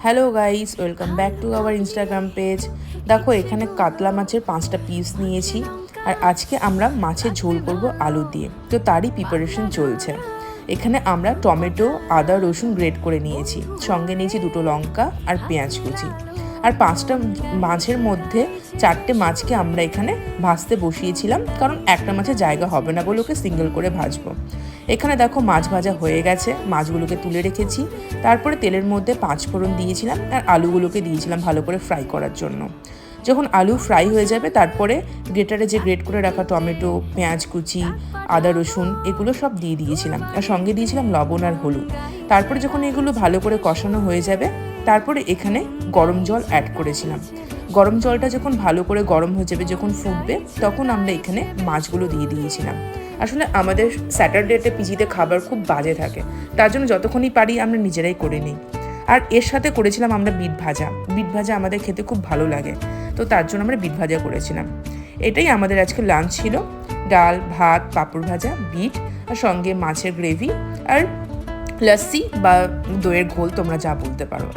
Hello guys, welcome back to our Instagram page. দেখো এখানে কাতলা মাছের 5টা পিস নিয়েছি, আর আজকে আমরা মাছের ঝোল করব আলু দিয়ে। তো তারই প্রিপারেশন চলছে। এখানে আমরা টমেটো, আদা, রসুন গ্রেট করে নিয়েছি, সঙ্গে নিয়েছি 2টো লঙ্কা আর পেঁয়াজ কুচি। আর 5টা মাছের মধ্যে 4টে মাছকে আমরা এখানে ভাজতে বসিয়েছিলাম, কারণ একটা মাছের জায়গা হবে না বলে ওকে সিঙ্গেল করে ভাজবো। এখানে দেখো মাছ ভাজা হয়ে গেছে, মাছগুলোকে তুলে রেখেছি। তারপরে তেলের মধ্যে 5 ফোড়ন দিয়েছিলাম আর আলুগুলোকে দিয়েছিলাম ভালো করে ফ্রাই করার জন্য। যখন আলু ফ্রাই হয়ে যাবে তারপরে গ্রেটারে যে গ্রেট করে রাখা টমেটো, পেঁয়াজ কুচি, আদা রসুন এগুলো সব দিয়ে দিয়েছিলাম, আর সঙ্গে দিয়েছিলাম লবণ আর হলুদ। তারপরে যখন এগুলো ভালো করে কষানো হয়ে যাবে তারপরে এখানে গরম জল অ্যাড করেছিলাম। গরম জলটা যখন ভালো করে গরম হয়ে যাবে, যখন ফুটবে, তখন আমরা এখানে মাছগুলো দিয়ে দিয়েছিলাম। আসলে আমাদের স্যাটারডেতে পিজিতে খাবার খুব বাজে থাকে, তার জন্য যতক্ষণই পারি আমরা নিজেরাই করে নিই। আর এর সাথে করেছিলাম আমরা বিট ভাজা। বিট ভাজা আমাদের খেতে খুব ভালো লাগে, তো তার জন্য আমরা বিট ভাজা করেছিলাম। এটাই আমাদের আজকে লাঞ্চ ছিল। ডাল, ভাত, পাঁপড় ভাজা, বিট, আর সঙ্গে মাছের গ্রেভি আর লস্যি বা দইয়ের ঘোল, তোমরা যা বলতে পারো।